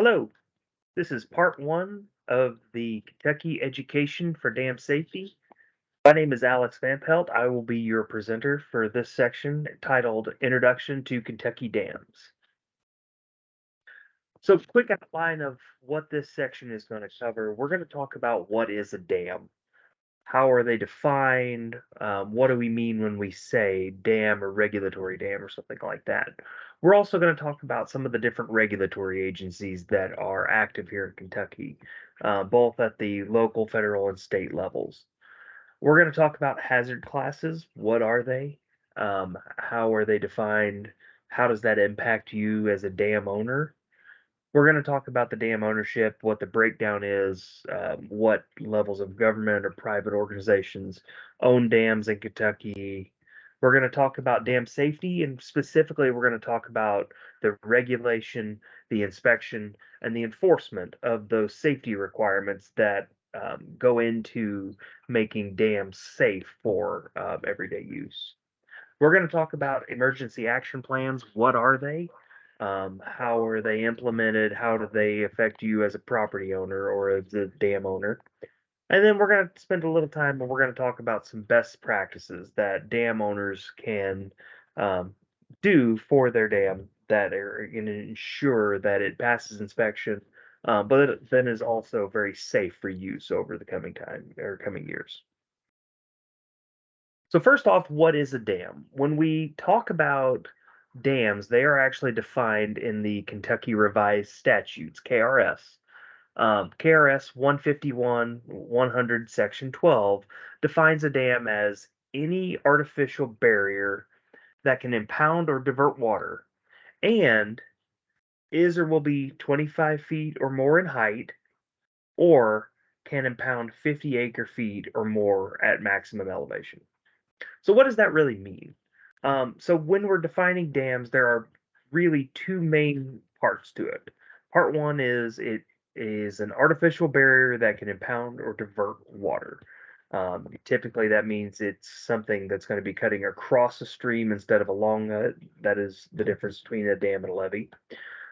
Hello, this is part one of the Kentucky Education for Dam Safety. My name is Alex Van Pelt. I will be your presenter for this section titled Introduction to Kentucky Dams. So, quick outline of what this section is going to cover. We're going to talk about what is a dam. How are they defined? What do we mean when we say dam or regulatory dam or something like that? We're also going to talk about some of the different regulatory agencies that are active here in Kentucky, both at the local, federal, and state levels. We're going to talk about hazard classes. What are they? How are they defined? How does that impact you as a dam owner? We're going to talk about the dam ownership, what the breakdown is, what levels of government or private organizations own dams in Kentucky. We're going to talk about dam safety, and specifically, we're going to talk about the regulation, the inspection, and the enforcement of those safety requirements that go into making dams safe for everyday use. We're going to talk about emergency action plans. What are they? How are they implemented? How do they affect you as a property owner or as a dam owner? And then we're going to spend a little time and we're going to talk about some best practices that dam owners can um, do for their dam that are going to ensure that it passes inspection, but it then is also very safe for use over the coming time or coming years. So first off, what is a dam? When we talk about dams, they are actually defined in the Kentucky Revised Statutes, KRS. KRS 151 100 Section 12 defines a dam as any artificial barrier that can impound or divert water and is or will be 25 feet or more in height or can impound 50 acre feet or more at maximum elevation. So what does that really mean? So when we're defining dams, there are really two main parts to it. Part one is it is an artificial barrier that can impound or divert water. Typically, that means it's something that's going to be cutting across a stream instead of along it. That is the difference between a dam and a levee.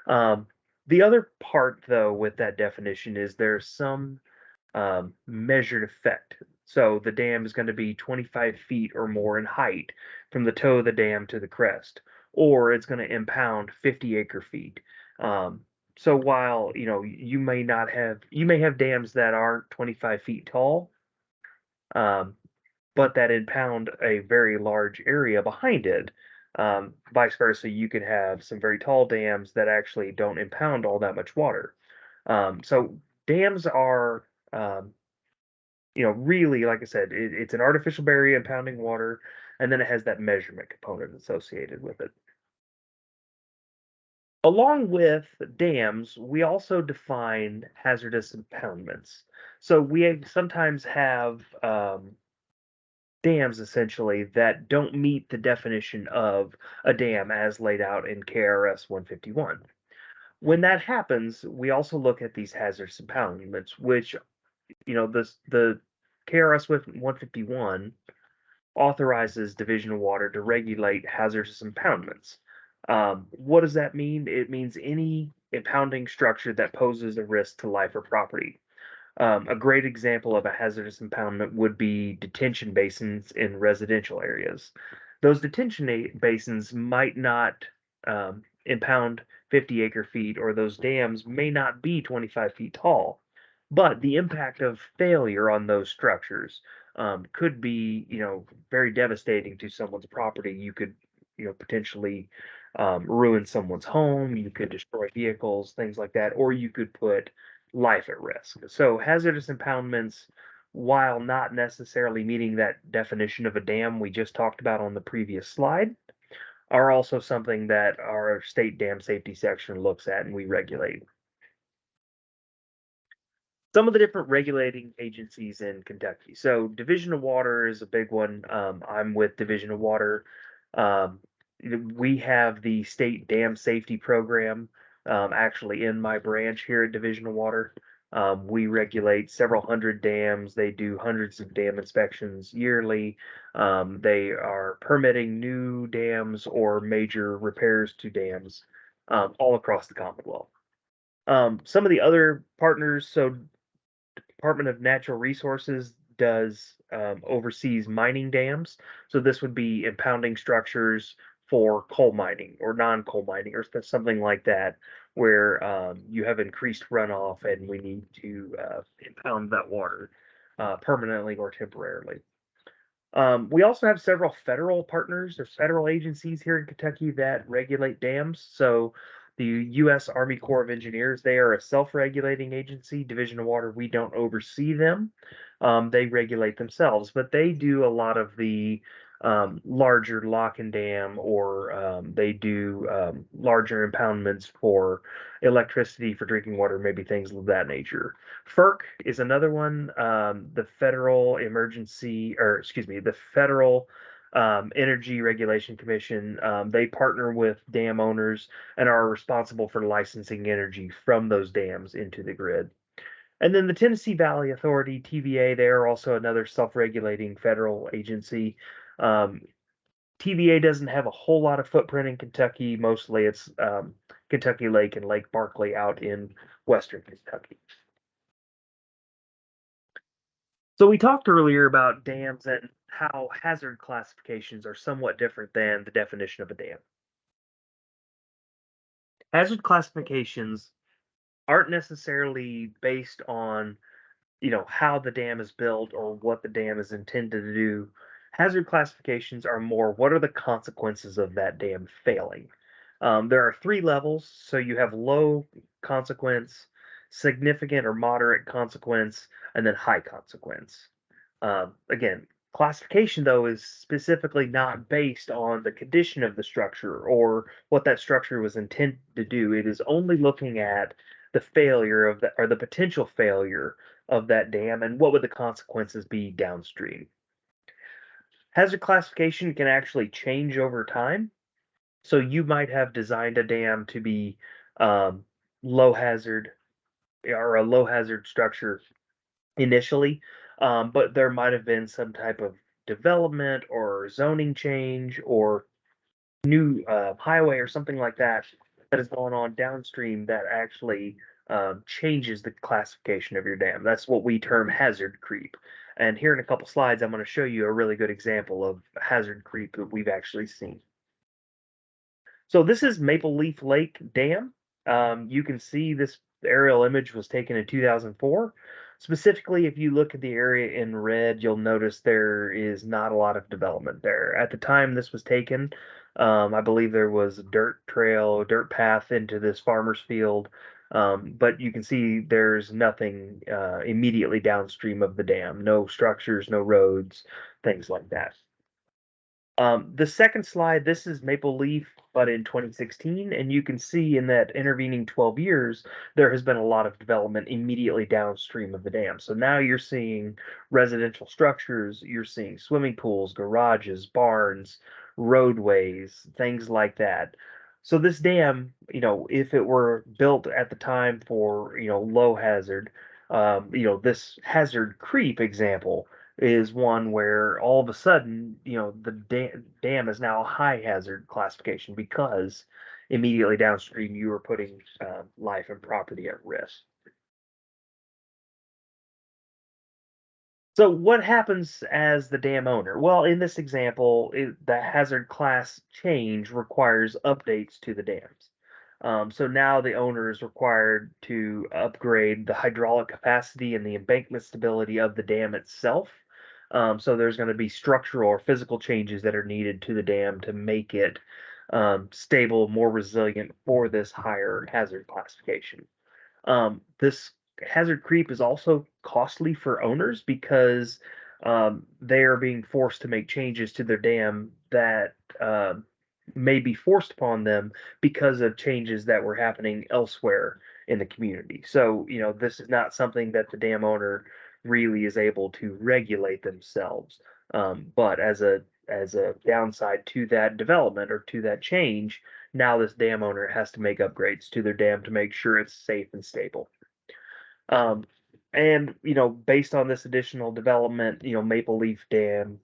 Um, the other part, though, with that definition is there's some measured effect. So the dam is going to be 25 feet or more in height from the toe of the dam to the crest, or it's going to impound 50 acre feet. Um, so while you may have dams that aren't 25 feet tall, um, but that impound a very large area behind it. Vice versa, you could have some very tall dams that actually don't impound all that much water. So dams are really, like I said, it's an artificial barrier impounding water, and then it has that measurement component associated with it. Along with dams, we also define hazardous impoundments. So we sometimes have dams essentially that don't meet the definition of a dam as laid out in KRS 151. When that happens, we also look at these hazardous impoundments, which the KRS 151 authorizes Division of Water to regulate hazardous impoundments. What does that mean? It means any impounding structure that poses a risk to life or property. A great example of a hazardous impoundment would be detention basins in residential areas. Those basins might not impound 50 acre feet, or those dams may not be 25 feet tall, but the impact of failure on those structures could be, very devastating to someone's property. You could, potentially ruin someone's home. You could destroy vehicles, things like that, or you could put life at risk. So hazardous impoundments, while not necessarily meeting that definition of a dam we just talked about on the previous slide, are also something that our state dam safety section looks at and we regulate. Some of the different regulating agencies in Kentucky. So Division of Water is a big one. I'm with Division of Water. Um, we have the state dam safety program actually in my branch here at Division of Water. We regulate several hundred dams. They do hundreds of dam inspections yearly. They are permitting new dams or major repairs to dams all across the Commonwealth. Some of the other partners, so Department of Natural Resources does oversees mining dams. So this would be impounding structures for coal mining or non-coal mining or something like that, where you have increased runoff and we need to impound that water permanently or temporarily. We also have several federal partners or federal agencies here in Kentucky that regulate dams. So the U.S. Army Corps of Engineers, they are a self-regulating agency. Division of Water, we don't oversee them. They regulate themselves, but they do a lot of the larger lock and dam, or they do larger impoundments for electricity, for drinking water, maybe things of that nature. FERC is another one. The Federal Emergency, or excuse me, the Federal Energy Regulation Commission. They partner with dam owners and are responsible for licensing energy from those dams into the grid. And then the Tennessee Valley Authority, TVA, they are also another self-regulating federal agency. Um, TVA doesn't have a whole lot of footprint in Kentucky. Mostly it's Kentucky Lake and Lake Barkley out in western Kentucky. So we talked earlier about dams and how hazard classifications are somewhat different than the definition of a dam. Hazard classifications aren't necessarily based on, how the dam is built or what the dam is intended to do. Hazard classifications are more, what are the consequences of that dam failing? There are three levels. So you have low consequence, significant or moderate consequence, and then high consequence. Again, classification though is specifically not based on the condition of the structure or what that structure was intended to do. It is only looking at the failure of the, or the potential failure of that dam, and what would the consequences be downstream. Hazard classification can actually change over time. So you might have designed a dam to be um, low hazard, or a low hazard structure initially, but there might have been some type of development or zoning change or new highway or something like that that is going on downstream that actually changes the classification of your dam. That's what we term hazard creep. And here in a couple slides, I'm going to show you a really good example of hazard creep that we've actually seen. So this is Maple Leaf Lake Dam. You can see this aerial image was taken in 2004. Specifically, if you look at the area in red, you'll notice there is not a lot of development there. At the time this was taken, I believe there was a dirt trail, dirt path into this farmer's field, but you can see there's nothing immediately downstream of the dam. No structures, no roads, things like that. The second slide, this is Maple Leaf, but in 2016, and you can see in that intervening 12 years, there has been a lot of development immediately downstream of the dam. So now you're seeing residential structures, you're seeing swimming pools, garages, barns, roadways, things like that. So this dam, if it were built at the time for, low hazard, this hazard creep example is one where all of a sudden, the dam is now a high hazard classification because immediately downstream you are putting life and property at risk. So what happens as the dam owner? Well, in this example, the hazard class change requires updates to the dams. So now the owner is required to upgrade the hydraulic capacity and the embankment stability of the dam itself. So there's going to be structural or physical changes that are needed to the dam to make it stable, more resilient for this higher hazard classification. This hazard creep is also costly for owners because they are being forced to make changes to their dam that may be forced upon them because of changes that were happening elsewhere in the community. So, this is not something that the dam owner really is able to regulate themselves. But as a downside to that development or to that change, now this dam owner has to make upgrades to their dam to make sure it's safe and stable. Um, and based on this additional development, Maple Leaf Dam,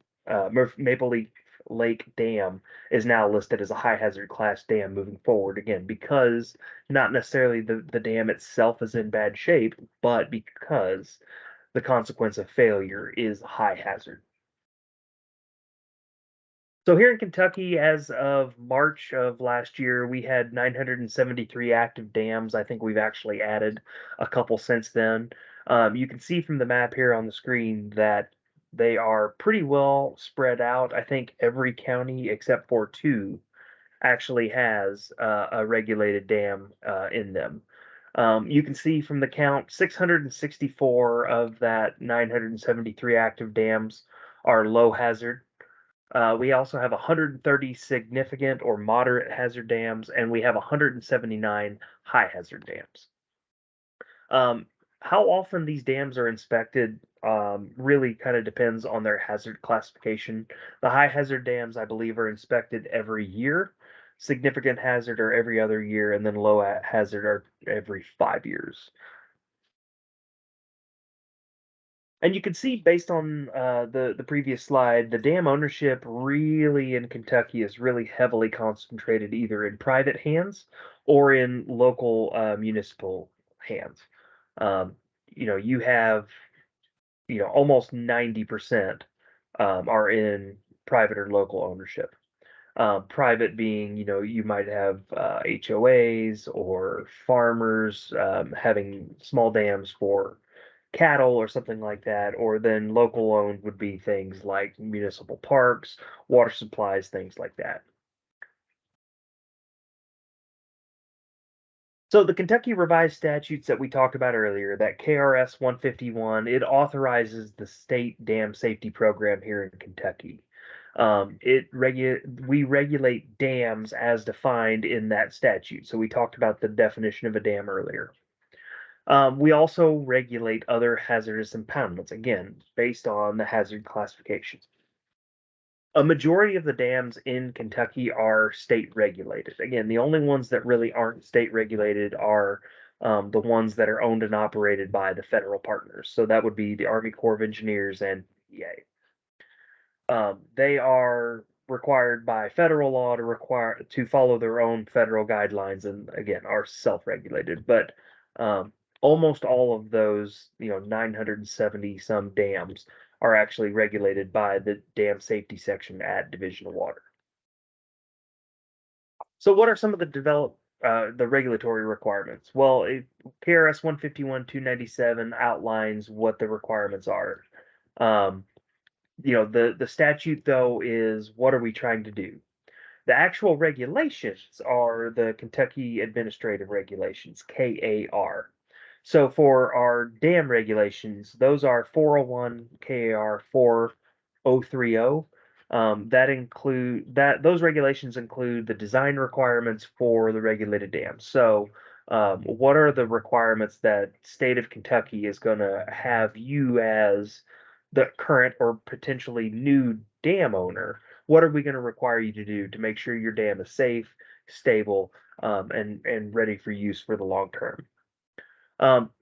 Maple Leaf Lake Dam is now listed as a high hazard class dam moving forward again because not necessarily the dam itself is in bad shape, but because the consequence of failure is high hazard. So here in Kentucky, as of March of last year, we had 973 active dams. I think we've actually added a couple since then. You can see from the map here on the screen that they are pretty well spread out. I think every county except for two actually has a regulated dam in them. You can see from the count, 664 of that 973 active dams are low hazard. We also have 130 significant or moderate hazard dams, and we have 179 high hazard dams. How often these dams are inspected really kind of depends on their hazard classification. The high hazard dams, I believe, are inspected every year. Significant hazard are every other year, and then low hazard are every 5 years. And you can see based on the previous slide, the dam ownership really in Kentucky is really heavily concentrated either in private hands or in local municipal hands. Um, you have almost 90% are in private or local ownership. Private being, you might have HOAs or farmers having small dams for cattle or something like that, or then local owned would be things like municipal parks, water supplies, things like that. So the Kentucky Revised Statutes that we talked about earlier, that KRS 151, it authorizes the state dam safety program here in Kentucky. We regulate dams as defined in that statute. So we talked about the definition of a dam earlier. We also regulate other hazardous impoundments, again, based on the hazard classification. A majority of the dams in Kentucky are state regulated. Again, the only ones that really aren't state regulated are the ones that are owned and operated by the federal partners. So that would be the Army Corps of Engineers and EA. They are required by federal law to follow their own federal guidelines, and again are self-regulated. But almost all of those, 970 some dams are actually regulated by the dam safety section at Division of Water. So what are some of the regulatory requirements? Well, KRS 151-297 outlines what the requirements are. Um, the statute though is what are we trying to do? The actual regulations are the Kentucky Administrative Regulations, KAR. So for our dam regulations, those are 401 KAR 4030. Those regulations include the design requirements for the regulated dams. So what are the requirements that state of Kentucky is going to have you as the current or potentially new dam owner? What are we going to require you to do to make sure your dam is safe, stable, and ready for use for the long term?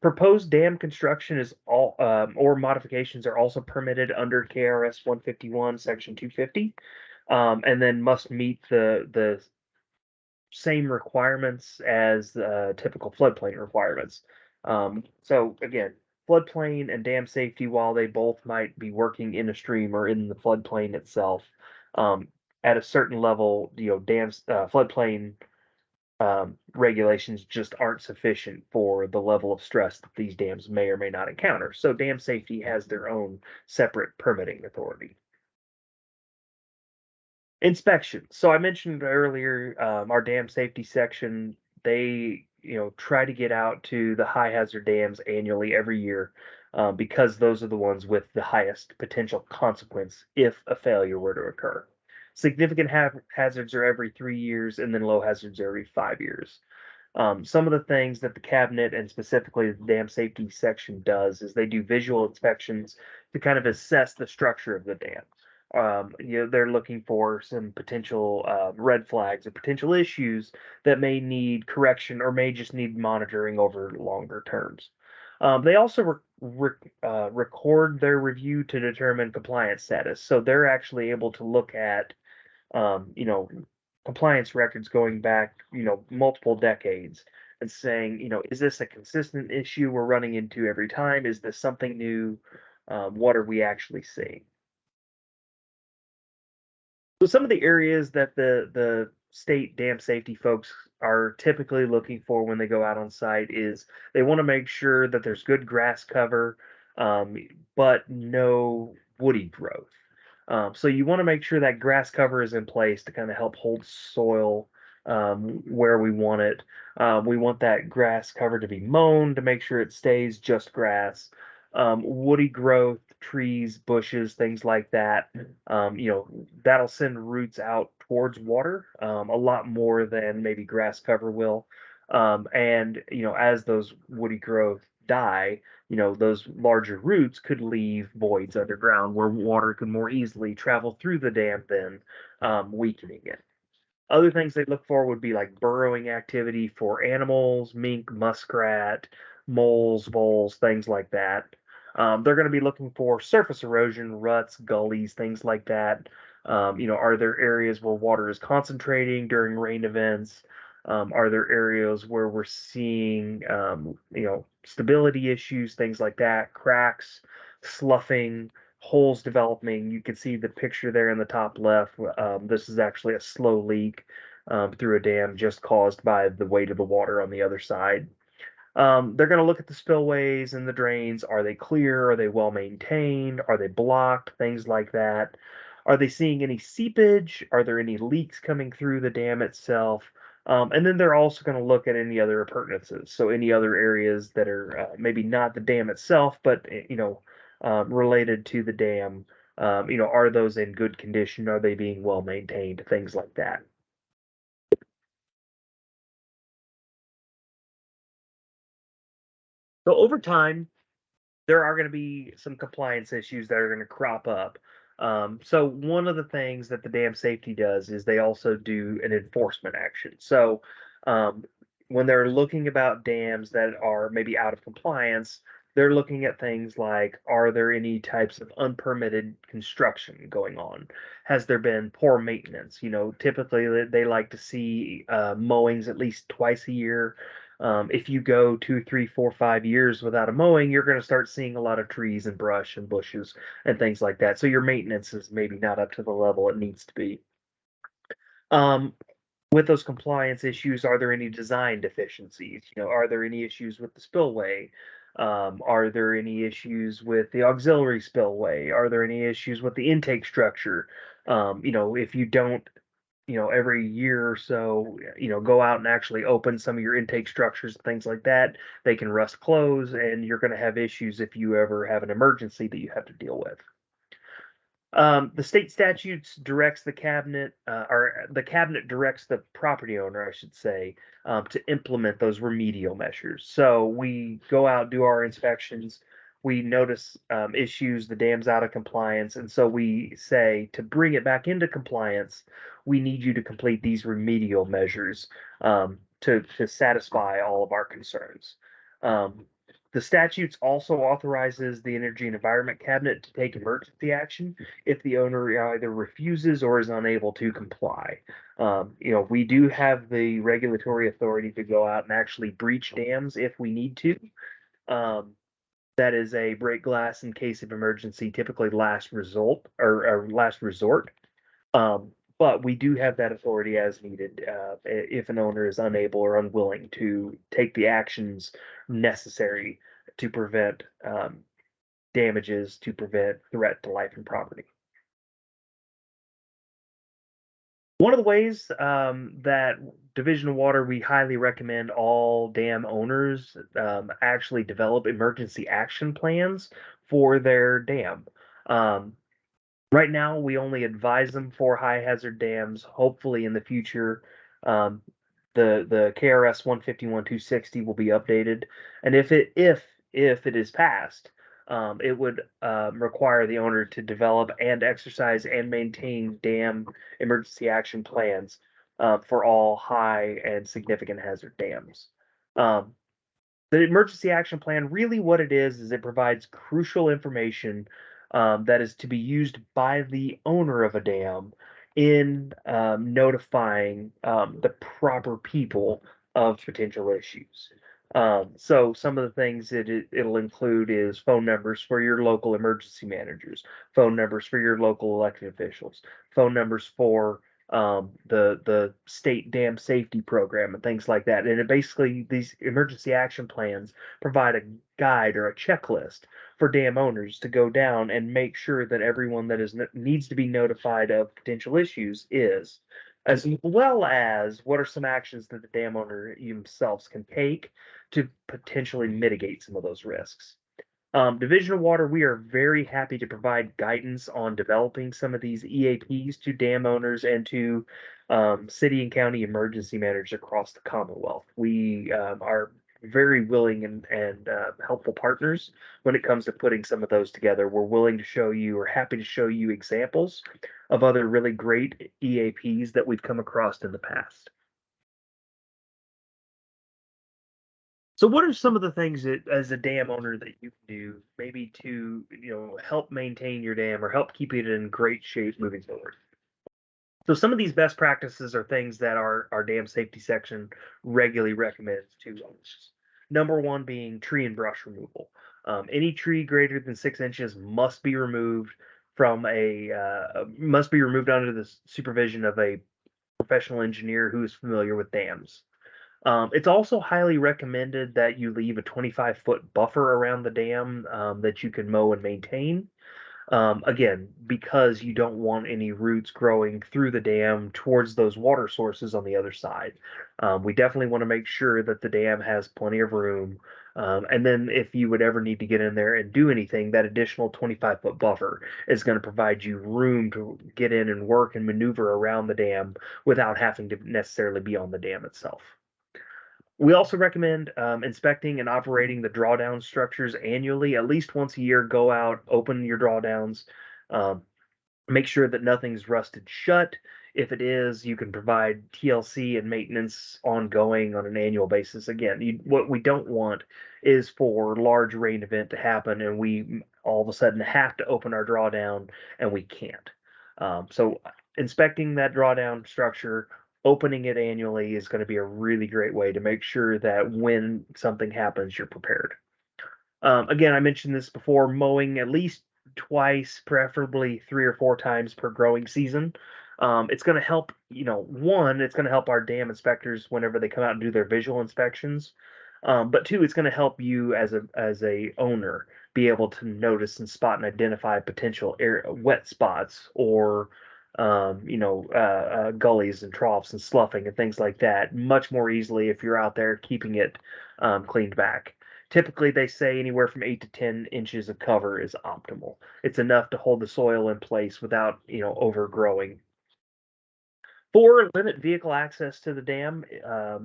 Proposed dam construction is all or modifications are also permitted under KRS 151, Section 250, and then must meet the same requirements as typical floodplain requirements. So again, floodplain and dam safety, while they both might be working in a stream or in the floodplain itself, um, at a certain level, dams, floodplain regulations just aren't sufficient for the level of stress that these dams may or may not encounter. So dam safety has their own separate permitting authority. Inspection. So I mentioned earlier, our dam safety section, they, try to get out to the high hazard dams annually every year, because those are the ones with the highest potential consequence if a failure were to occur. Significant hazards are every 3 years, and then low hazards are every 5 years. Some of the things that the cabinet and specifically the dam safety section does is they do visual inspections to kind of assess the structure of the dam. They're looking for some potential red flags or potential issues that may need correction or may just need monitoring over longer terms. They also record their review to determine compliance status. So they're actually able to look at you know, compliance records going back, multiple decades, and saying, is this a consistent issue we're running into every time? Is this something new? What are we actually seeing? So some of the areas that the state dam safety folks are typically looking for when they go out on site is they want to make sure that there's good grass cover, um, but no woody growth. So you want to make sure that grass cover is in place to kind of help hold soil where we want it. We want that grass cover to be mown to make sure it stays just grass. Woody growth, trees, bushes, things like that. That'll send roots out towards water a lot more than maybe grass cover will. And as those woody growth die, those larger roots could leave voids underground where water could more easily travel through the dam, then weakening it. Other things they look for would be like burrowing activity for animals, mink, muskrat, moles, voles, things like that. They're going to be looking for surface erosion, ruts, gullies, things like that. Are there areas where water is concentrating during rain events? Are there areas where we're seeing, stability issues, things like that, cracks, sloughing, holes developing? You can see the picture there in the top left. This is actually a slow leak through a dam just caused by the weight of the water on the other side. They're going to look at the spillways and the drains. Are they clear? Are they well maintained? Are they blocked? Things like that. Are they seeing any seepage? Are there any leaks coming through the dam itself? And then they're also going to look at any other appurtenances. So any other areas that are maybe not the dam itself, but related to the dam. Are those in good condition? Are they being well maintained? Things like that. So over time, there are going to be some compliance issues that are going to crop up. So one of the things that the dam safety does is they also do an enforcement action. So um, when they're looking about dams that are maybe out of compliance, they're looking at things like, are there any types of unpermitted construction going on? Has there been poor maintenance? Typically they like to see mowings at least twice a year. If you go 2, 3, 4, 5 years without a mowing, you're going to start seeing a lot of trees and brush and bushes and things like that. So your maintenance is maybe not up to the level it needs to be. Um, with those compliance issues, are there any design deficiencies? Are there any issues with the spillway? Are there any issues with the auxiliary spillway? Are there any issues with the intake structure? If you don't every year or so, go out and actually open some of your intake structures and things like that. They can rust close, and you're going to have issues if you ever have an emergency that you have to deal with. The state statutes directs the cabinet, or the cabinet directs the property owner, I should say, to implement those remedial measures. So we go out, do our inspections, we notice issues, the dam's out of compliance, and so we say to bring it back into compliance, we need you to complete these remedial measures to satisfy all of our concerns. Um, the statutes also authorizes the Energy and Environment Cabinet to take emergency action if the owner either refuses or is unable to comply. We do have the regulatory authority to go out and actually breach dams if we need to. Um, that is a break glass in case of emergency, typically last result or last resort. But we do have that authority as needed if an owner is unable or unwilling to take the actions necessary to prevent damages, to prevent threat to life and property. One of the ways that Division of Water, we highly recommend all dam owners actually develop emergency action plans for their dam. Um, right now, we only advise them for high hazard dams. Hopefully, in the future, um, the KRS 151-260 will be updated, and if it is passed, it would require the owner to develop and exercise and maintain dam emergency action plans for all high and significant hazard dams. Um, the emergency action plan, really what it is it provides crucial information that is to be used by the owner of a dam in notifying the proper people of potential issues. So some of the things that it'll include is phone numbers for your local emergency managers, phone numbers for your local elected officials, phone numbers for the state dam safety program and things like that. And it basically, these emergency action plans provide a guide or a checklist for dam owners to go down and make sure that everyone that needs to be notified of potential issues is, as well as what are some actions that the dam owner themselves can take to potentially mitigate some of those risks. Division of Water, we are very happy to provide guidance on developing some of these EAPs to dam owners and to city and county emergency managers across the Commonwealth. We are very willing and helpful partners when it comes to putting some of those together. We're willing to show you or happy to show you examples of other really great EAPs that we've come across in the past. So what are some of the things that as a dam owner that you can do maybe to, help maintain your dam or help keep it in great shape moving forward? So some of these best practices are things that our dam safety section regularly recommends to owners. Number one being tree and brush removal. Any tree greater than 6 inches must be removed under the supervision of a professional engineer who is familiar with dams. It's also highly recommended that you leave a 25-foot buffer around the dam that you can mow and maintain. Again, because you don't want any roots growing through the dam towards those water sources on the other side. We definitely want to make sure that the dam has plenty of room. And then if you would ever need to get in there and do anything, that additional 25-foot buffer is going to provide you room to get in and work and maneuver around the dam without having to necessarily be on the dam itself. We also recommend inspecting and operating the drawdown structures annually, at least once a year. Go out, open your drawdowns, um, make sure that nothing's rusted shut. If it is, you can provide TLC and maintenance ongoing on an annual basis. Again, what we don't want is for large rain event to happen and we all of a sudden have to open our drawdown and we can't. So inspecting that drawdown structure, opening it annually is going to be a really great way to make sure that when something happens, you're prepared. Again, I mentioned this before, mowing at least twice, preferably 3 or 4 times per growing season. It's going to help, one, it's going to help our dam inspectors whenever they come out and do their visual inspections. But two, it's going to help you as a owner be able to notice and spot and identify potential wet spots or gullies and troughs and sloughing and things like that much more easily if you're out there keeping it cleaned back. Typically, they say anywhere from 8 to 10 inches of cover is optimal. It's enough to hold the soil in place without, overgrowing. For limit vehicle access to the dam, a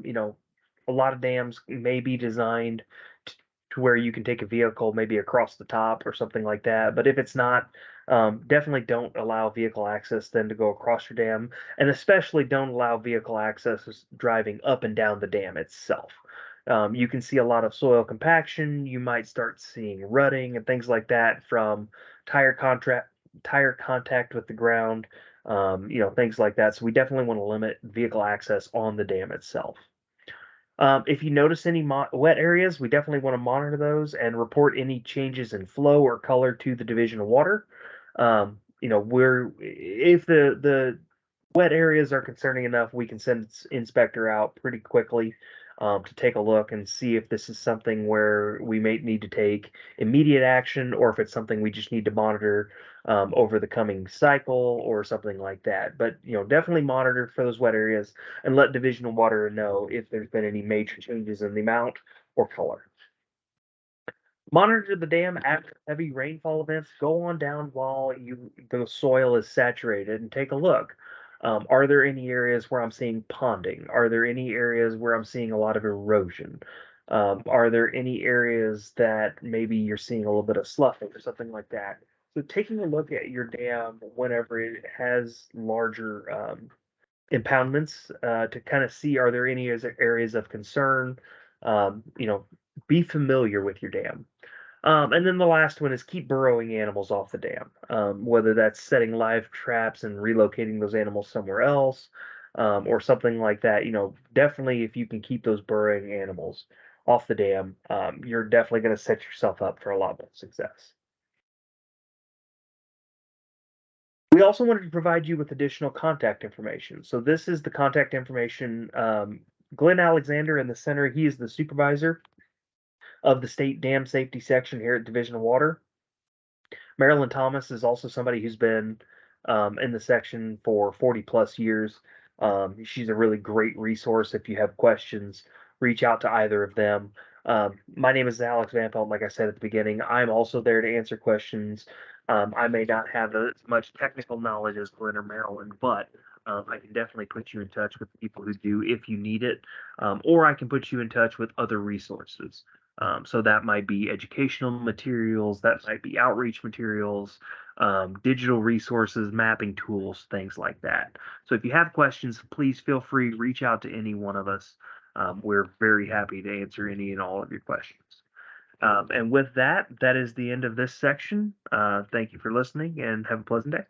lot of dams may be designed t- to where you can take a vehicle maybe across the top or something like that. But if it's not, definitely don't allow vehicle access then to go across your dam, and especially don't allow vehicle access driving up and down the dam itself. You can see a lot of soil compaction. You might start seeing rutting and things like that from tire contract tire contact with the ground, things like that. So we definitely want to limit vehicle access on the dam itself. If you notice any wet areas, we definitely want to monitor those and report any changes in flow or color to the Division of Water. We're if the wet areas are concerning enough, we can send inspector out pretty quickly to take a look and see if this is something where we may need to take immediate action or if it's something we just need to monitor over the coming cycle or something like that. But definitely monitor for those wet areas and let Division of Water know if there's been any major changes in the amount or color. Monitor the dam after heavy rainfall events. Go on down while the soil is saturated and take a look. Are there any areas where I'm seeing ponding? Are there any areas where I'm seeing a lot of erosion? Are there any areas that maybe you're seeing a little bit of sloughing or something like that? So taking a look at your dam whenever it has larger impoundments to kind of see are there any areas of concern. Be familiar with your dam. And then the last one is keep burrowing animals off the dam, whether that's setting live traps and relocating those animals somewhere else, or something like that. Definitely if you can keep those burrowing animals off the dam, you're definitely going to set yourself up for a lot more success. We also wanted to provide you with additional contact information. So this is the contact information. Glenn Alexander in the center, he is the supervisor of the state dam safety section here at Division of Water. Marilyn Thomas is also somebody who's been in the section for 40 plus years. She's a really great resource. If you have questions, reach out to either of them. My name is Alex Van Pelt. Like I said at the beginning, I'm also there to answer questions. I may not have as much technical knowledge as Glenn or Marilyn, but I can definitely put you in touch with people who do if you need it, or I can put you in touch with other resources. So that might be educational materials, that might be outreach materials, digital resources, mapping tools, things like that. So if you have questions, please feel free to reach out to any one of us. We're very happy to answer any and all of your questions. And with that, that is the end of this section. Thank you for listening and have a pleasant day.